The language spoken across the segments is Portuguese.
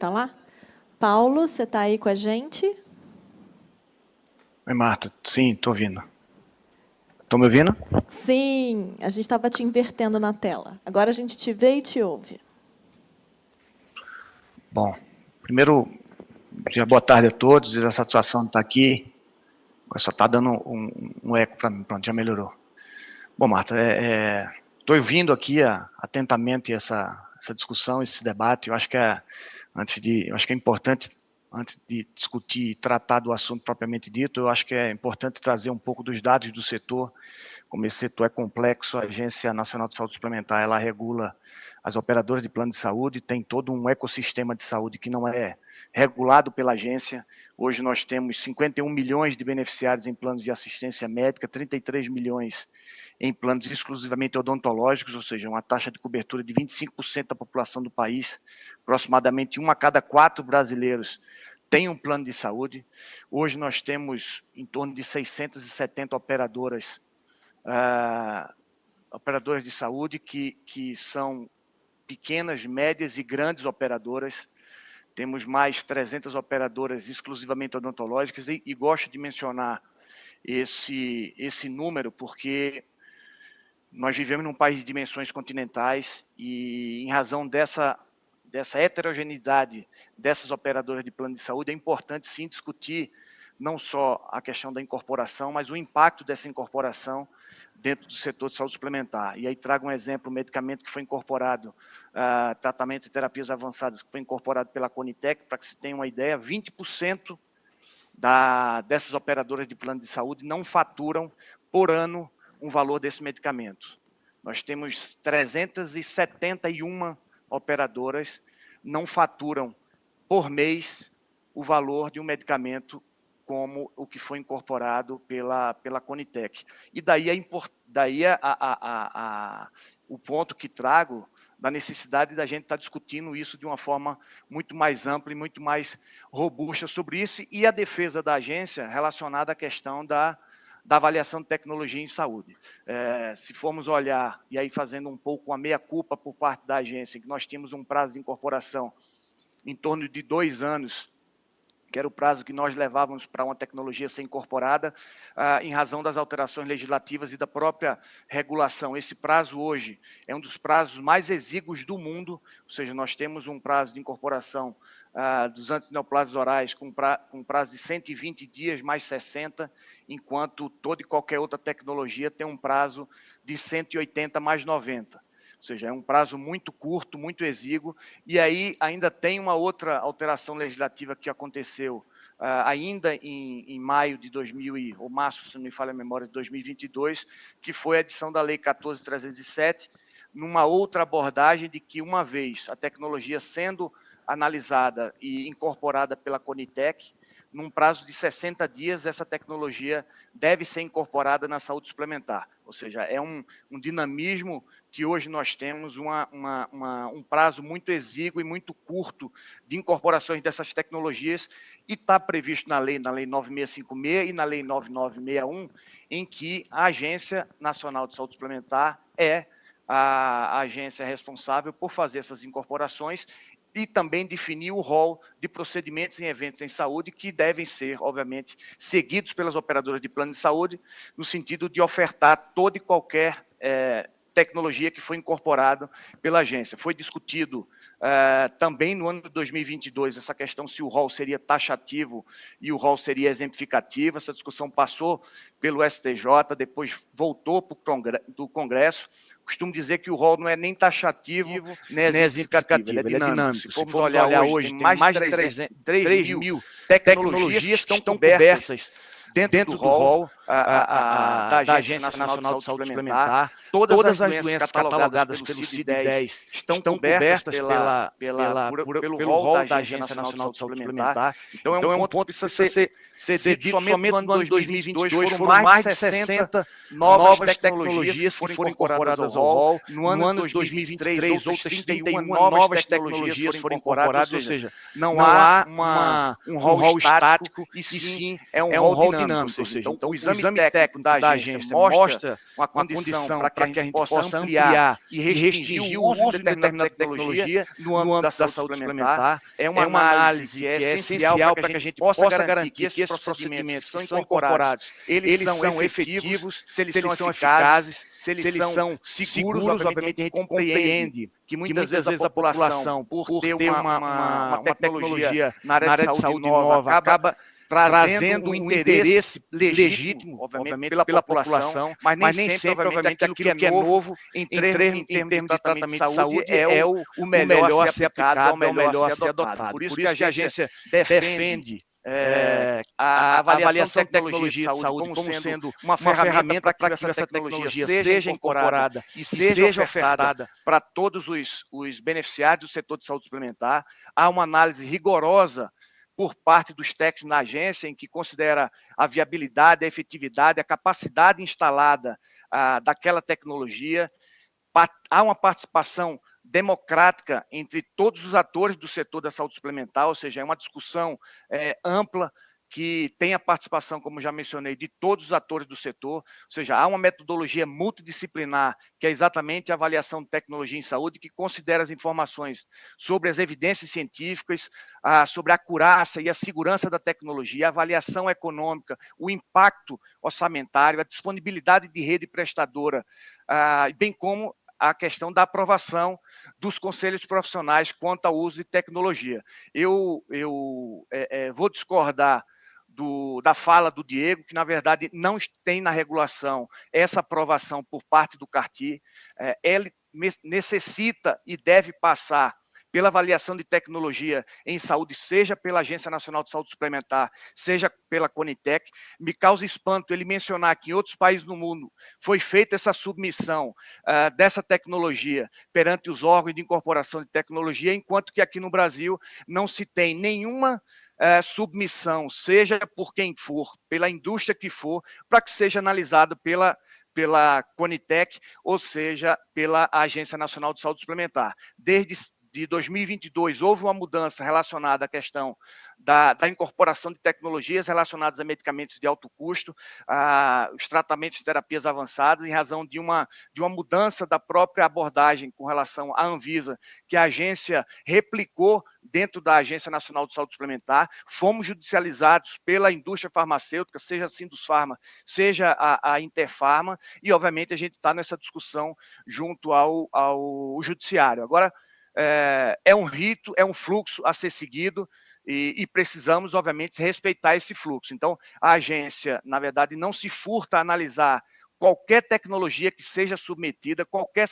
Tá lá? Paulo, você está aí com a gente? Oi, Marta. Sim, estou ouvindo. Estão me ouvindo? Sim, a gente estava te invertendo na tela. Agora a gente te vê e te ouve. Bom, primeiro, boa tarde a todos. A satisfação de estar aqui. Só está dando um eco para mim. Pronto, já melhorou. Bom, Marta, estou ouvindo aqui atentamente essa discussão, esse debate. Eu acho que é importante, antes de discutir e tratar do assunto propriamente dito, eu acho que é importante trazer um pouco dos dados do setor. Como esse setor é complexo, a Agência Nacional de Saúde Suplementar, ela regula as operadoras de plano de saúde, tem todo um ecossistema de saúde que não é regulado pela agência. Hoje nós temos 51 milhões de beneficiários em planos de assistência médica, 33 milhões em planos exclusivamente odontológicos, ou seja, uma taxa de cobertura de 25% da população do país, aproximadamente 1 a cada 4 brasileiros tem um plano de saúde. Hoje nós temos em torno de 670 operadoras de saúde que são pequenas, médias e grandes operadoras. Temos mais 300 operadoras exclusivamente odontológicas e gosto de mencionar esse número porque nós vivemos num país de dimensões continentais e, em razão dessa heterogeneidade dessas operadoras de plano de saúde, é importante sim discutir não só a questão da incorporação, mas o impacto dessa incorporação dentro do setor de saúde suplementar. E aí trago um exemplo, o medicamento que foi incorporado, tratamento e terapias avançadas, que foi incorporado pela Conitec, para que se tenha uma ideia, 20% dessas operadoras de plano de saúde não faturam por ano um valor desse medicamento. Nós temos 371 operadoras não faturam por mês o valor de um medicamento como o que foi incorporado pela Conitec. E daí, o ponto que trago da necessidade da gente estar discutindo isso de uma forma muito mais ampla e muito mais robusta sobre isso, e a defesa da agência relacionada à questão da avaliação de tecnologia em saúde. Se formos olhar, e aí fazendo um pouco a meia-culpa por parte da agência, que nós tínhamos um prazo de incorporação em torno de 2 anos, que era o prazo que nós levávamos para uma tecnologia ser incorporada, em razão das alterações legislativas e da própria regulação. Esse prazo hoje é um dos prazos mais exíguos do mundo, ou seja, nós temos um prazo de incorporação dos antineoplásicos orais com prazo de 120 dias mais 60, enquanto toda e qualquer outra tecnologia tem um prazo de 180 mais 90. Ou seja, é um prazo muito curto, muito exíguo, e aí ainda tem uma outra alteração legislativa que aconteceu ainda em maio de ou março, se não me falha a memória, de 2022, que foi a edição da Lei 14.307, numa outra abordagem de que, uma vez a tecnologia sendo analisada e incorporada pela Conitec, num prazo de 60 dias, essa tecnologia deve ser incorporada na saúde suplementar. Ou seja, é um dinamismo que hoje nós temos um prazo muito exíguo e muito curto de incorporações dessas tecnologias, e está previsto na lei 9656 e na lei 9961, em que a Agência Nacional de Saúde Suplementar é a agência responsável por fazer essas incorporações e também definir o rol de procedimentos em eventos em saúde que devem ser, obviamente, seguidos pelas operadoras de plano de saúde, no sentido de ofertar toda e qualquer tecnologia que foi incorporada pela agência. Foi discutido também no ano de 2022 essa questão se o rol seria taxativo e o rol seria exemplificativo. Essa discussão passou pelo STJ, depois voltou para o Congresso. Costumo dizer que o rol não é nem taxativo, nem exemplificativo, ele é dinâmico. Se formos olhar hoje, tem mais de 3 mil tecnologias que estão cobertas dentro do rol da Agência Nacional de Saúde Suplementar. Todas as doenças catalogadas pelo CID-10 estão cobertas pelo rol da Agência Nacional de Saúde Suplementar. Então, é um ponto que precisa ser dito. Somente no ano de 2022 foram mais de 60 novas tecnologias que foram incorporadas ao rol. No ano de 2023, outras 31 novas tecnologias foram incorporadas, ou seja, não há um rol estático, e sim é um rol dinâmico. Ou seja, então, o exame técnico da agência mostra uma condição para para que a gente possa ampliar e restringir o uso de determinada tecnologia no âmbito da saúde suplementar. É uma análise que é essencial para que a gente possa garantir que esses procedimentos que são incorporados, eles são efetivos, se eles são eficazes, se eles são seguros. Obviamente, a gente compreende que muitas vezes a população, por ter uma tecnologia na área de saúde nova, acaba trazendo um interesse legítimo, obviamente, pela população, mas nem sempre, obviamente, aquilo que é novo em termos de tratamento de saúde é o melhor a ser aplicado, é o melhor a ser adotado. Por isso que a agência defende a avaliação de tecnologia de saúde como sendo uma ferramenta para que essa tecnologia seja incorporada e seja ofertada para todos os beneficiários do setor de saúde suplementar. Há uma análise rigorosa por parte dos técnicos na agência, em que considera a viabilidade, a efetividade, a capacidade instalada daquela tecnologia. Há uma participação democrática entre todos os atores do setor da saúde suplementar, ou seja, é uma discussão ampla, que tem a participação, como já mencionei, de todos os atores do setor, ou seja, há uma metodologia multidisciplinar, que é exatamente a avaliação de tecnologia em saúde, que considera as informações sobre as evidências científicas, sobre a acurácia e a segurança da tecnologia, a avaliação econômica, o impacto orçamentário, a disponibilidade de rede prestadora, bem como a questão da aprovação dos conselhos profissionais quanto ao uso de tecnologia. Eu vou discordar da fala do Diego, que, na verdade, não tem na regulação essa aprovação por parte do CARTI. Ele necessita e deve passar pela avaliação de tecnologia em saúde, seja pela Agência Nacional de Saúde Suplementar, seja pela Conitec. Me causa espanto ele mencionar que em outros países do mundo foi feita essa submissão dessa tecnologia perante os órgãos de incorporação de tecnologia, enquanto que aqui no Brasil não se tem nenhuma submissão, seja por quem for, pela indústria que for, para que seja analisado pela Conitec, ou seja, pela Agência Nacional de Saúde Suplementar. Desde 2022, houve uma mudança relacionada à questão da incorporação de tecnologias relacionadas a medicamentos de alto custo, os tratamentos de terapias avançadas, em razão de uma mudança da própria abordagem com relação à Anvisa, que a agência replicou dentro da Agência Nacional de Saúde Suplementar. Fomos judicializados pela indústria farmacêutica, seja a Sindusfarma, seja a Interfarma, e, obviamente, a gente está nessa discussão junto ao judiciário. Agora, é um rito, é um fluxo a ser seguido e precisamos, obviamente, respeitar esse fluxo. Então, a agência, na verdade, não se furta a analisar qualquer tecnologia que seja submetida, qualquer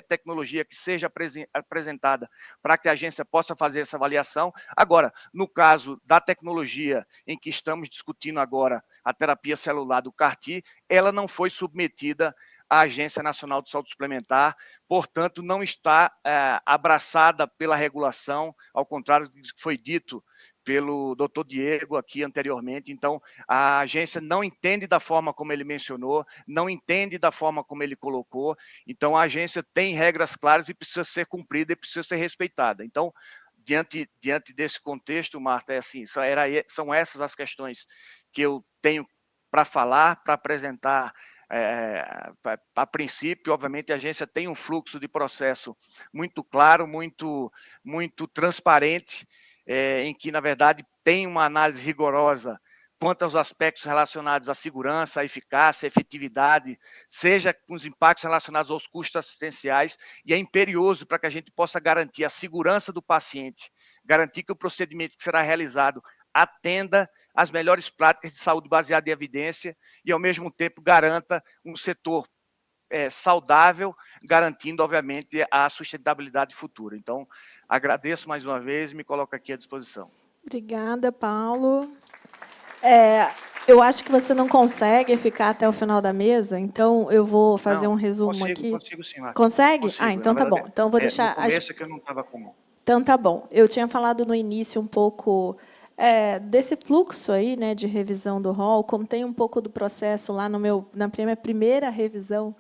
tecnologia que seja apresentada para que a agência possa fazer essa avaliação. Agora, no caso da tecnologia em que estamos discutindo agora, a terapia celular do CAR-T, ela não foi submetida à Agência Nacional de Saúde Suplementar, portanto, não está abraçada pela regulação, ao contrário do que foi dito pelo Dr. Diego aqui anteriormente. Então, a agência não entende da forma como ele mencionou, não entende da forma como ele colocou. Então, a agência tem regras claras e precisa ser cumprida e precisa ser respeitada. Então, diante desse contexto, Marta, assim, são essas as questões que eu tenho para falar, para apresentar. A princípio, obviamente, a agência tem um fluxo de processo muito claro, muito transparente, em que, na verdade, tem uma análise rigorosa quanto aos aspectos relacionados à segurança, à eficácia, à efetividade, seja com os impactos relacionados aos custos assistenciais, e é imperioso para que a gente possa garantir a segurança do paciente, garantir que o procedimento que será realizado atenda às melhores práticas de saúde baseada em evidência e, ao mesmo tempo, garanta um setor saudável, garantindo, obviamente, a sustentabilidade futura. Então, agradeço mais uma vez e me coloco aqui à disposição. Obrigada, Paulo. Eu acho que você não consegue ficar até o final da mesa, então eu vou fazer um resumo aqui. Consigo sim, Marta. Consegue? Consigo, Então tá bom. Então vou deixar. No começo que eu não estava com. Então tá bom. Eu tinha falado no início um pouco desse fluxo aí, né, de revisão do rol, como tem um pouco do processo lá na minha primeira revisão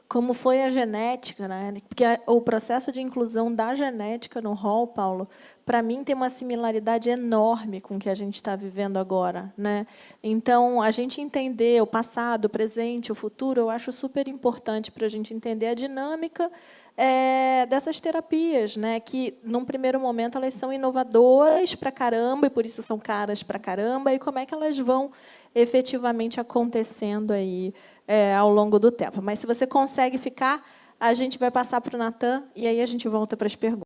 como foi a genética, né? Porque o processo de inclusão da genética no rol, Paulo, para mim tem uma similaridade enorme com o que a gente está vivendo agora, né? Então, a gente entender o passado, o presente, o futuro, eu acho super importante para a gente entender a dinâmica dessas terapias, né? Que, num primeiro momento, elas são inovadoras para caramba, e por isso são caras para caramba, e como é que elas vão efetivamente acontecendo aí ao longo do tempo. Mas, se você consegue ficar, a gente vai passar para o Natan, e aí a gente volta para as perguntas.